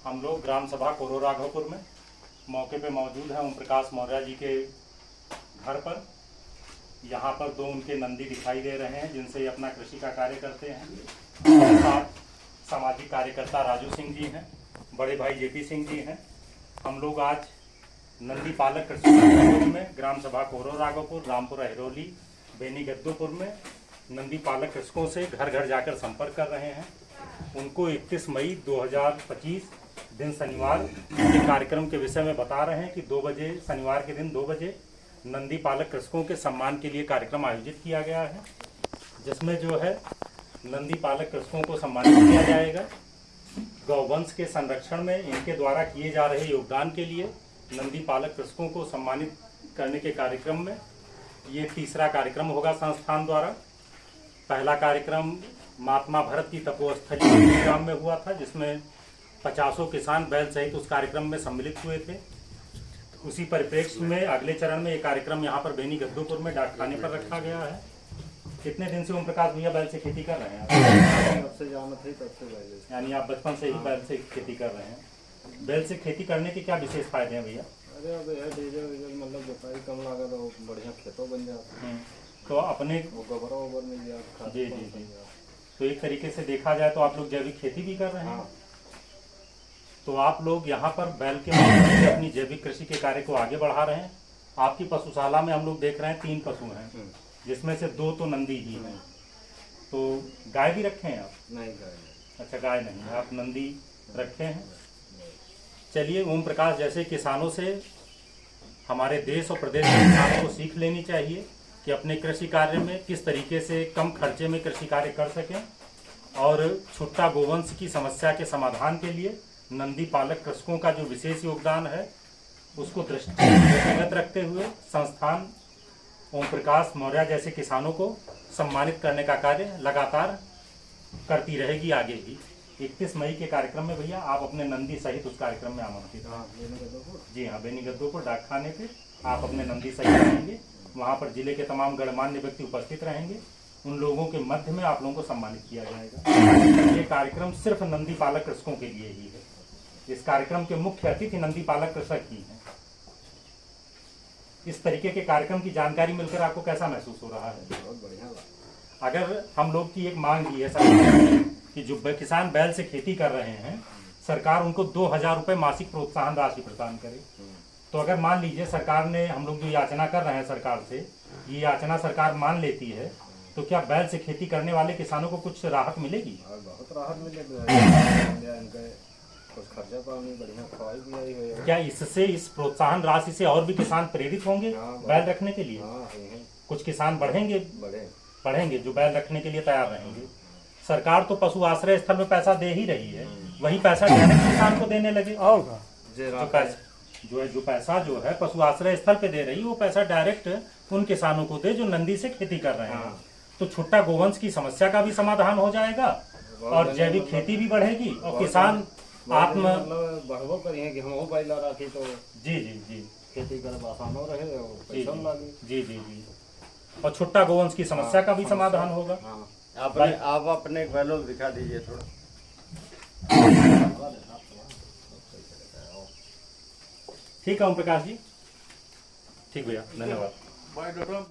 हम लोग ग्राम सभा कोरो राघवपुर में मौके पे मौजूद हैं ओम प्रकाश मौर्य जी के घर पर। यहाँ पर दो उनके नंदी दिखाई दे रहे हैं जिनसे ये अपना कृषि का कार्य करते हैं। साथ सामाजिक कार्यकर्ता राजू सिंह जी हैं, बड़े भाई जेपी सिंह जी हैं। हम लोग आज नंदी पालक कृषि में ग्राम सभा कोरो राघवपुर, रामपुर अहिरोली, बेनी गद्दोपुर में नंदी पालक कृषकों से घर घर जाकर संपर्क कर रहे हैं। उनको 31 मई 2025 दिन शनिवार के कार्यक्रम के विषय में बता रहे हैं कि 2 बजे शनिवार के दिन 2 बजे नंदी पालक कृषकों के सम्मान के लिए कार्यक्रम आयोजित किया गया है, जिसमें जो है नंदी पालक कृषकों को सम्मानित किया जाएगा। गौवंश के संरक्षण में इनके द्वारा किए जा रहे योगदान के लिए नंदी पालक कृषकों को सम्मानित करने के कार्यक्रम में ये तीसरा कार्यक्रम होगा संस्थान द्वारा। पहला कार्यक्रम महात्मा भरत की तपोस्थली ग्राम में हुआ था, जिसमें 50 किसान बैल सहित उस कार्यक्रम में सम्मिलित हुए थे। उसी परिप्रेक्ष्य में अगले चरण में ये कार्यक्रम यहाँ पर बेनी गद्दोपुर में डाकखाने पर रखा गया है। कितने दिन से ओम प्रकाश भैया बैल से खेती कर रहे हैं? तब से जाना थी तब से बैल, यानी आप बचपन से ही बैल से खेती कर रहे हैं। बैल से खेती करने के क्या विशेष फायदे हैं भैया? अरे अब यह डीजल मतलब जुताई कम लागत हो, बढ़िया खेतों बन जाता है। तो अपने गोबर वोबर मिल जाता। जी जी जी। तो एक तरीके से देखा जाए तो आप लोग जैविक खेती भी कर रहे हैं। हाँ। तो आप लोग यहाँ पर बैल के माध्यम से अपनी जैविक कृषि के कार्य को आगे बढ़ा रहे हैं। आपकी पशुशाला में हम लोग देख रहे हैं 3 पशु हैं, जिसमें से 2 तो नंदी ही हैं। तो गाय भी रखे हैं आप? नहीं गाय नहीं। अच्छा, गाय नहीं है, आप नंदी रखे हैं। चलिए, ओम प्रकाश जैसे किसानों से हमारे देश और प्रदेश के किसानों को सीख लेनी चाहिए कि अपने कृषि कार्य में किस तरीके से कम खर्चे में कृषि कार्य कर सकें, और छुट्टा गोवंश की समस्या के समाधान के लिए नंदी पालक कृषकों का जो विशेष योगदान है उसको दृष्टिगत रखते हुए संस्थान ओम प्रकाश मौर्य जैसे किसानों को सम्मानित करने का कार्य लगातार करती रहेगी आगे भी। 31 मई के कार्यक्रम में भैया आप अपने नंदी सहित उस कार्यक्रम में आमंत्रित हैं। जी हाँ, बेनी गद्दोपुर डाकखाने पे आप अपने नंदी सहित रहेंगे। वहाँ पर जिले के तमाम गणमान्य व्यक्ति उपस्थित रहेंगे। उन लोगों के मध्य में आप लोगों को सम्मानित किया जाएगा। ये कार्यक्रम सिर्फ नंदी पालक कृषकों के लिए ही है। इस कार्यक्रम के मुख्य अतिथि नंदी पालक कृषक ही हैं। इस तरीके के कार्यक्रम की जानकारी मिलकर आपको कैसा महसूस हो रहा है? बहुत बढ़िया। अगर हम लोग की एक मांग भी है सरकार कि जो किसान बैल से खेती कर रहे हैं, सरकार उनको 2000 रुपये मासिक प्रोत्साहन राशि प्रदान करे। तो अगर मान लीजिए सरकार ने, हम लोग जो याचना कर रहे हैं सरकार से, ये याचना सरकार मान लेती है, तो क्या बैल से खेती करने वाले किसानों को कुछ राहत मिलेगी? बहुत राहत मिलेगी। कुछ खर्चा पानी बढ़िया खवाई पिलाई हो। क्या इससे, इस प्रोत्साहन राशि से और भी किसान प्रेरित होंगे बैल रखने के लिए? कुछ किसान बढ़ेंगे जो बैल रखने के लिए तैयार रहेंगे। सरकार तो पशु आश्रय स्थल में पैसा दे ही रही है, वही पैसा डायरेक्ट किसान को देने लगे। और जो पैसा जो है पशु आश्रय स्थल पे दे रही है, वो पैसा डायरेक्ट उन किसानों को दे जो नंदी से खेती कर रहे हैं। तो छुट्टा गोवंश की समस्या का भी समाधान हो जाएगा और जैविक खेती भी बढ़ेगी और किसान आत्म बढ़ो करिए कि हम वो बैल रखी तो जी जी जी खेती कर आसान हो रहे और पैसा लागे। जी जी जी। और छुट्टा गोवंश की समस्या का भी समाधान होगा। आप अपने बैलों दिखा दीजिए थोड़ा। ठीक है ओम प्रकाश जी, ठीक भैया, धन्यवाद।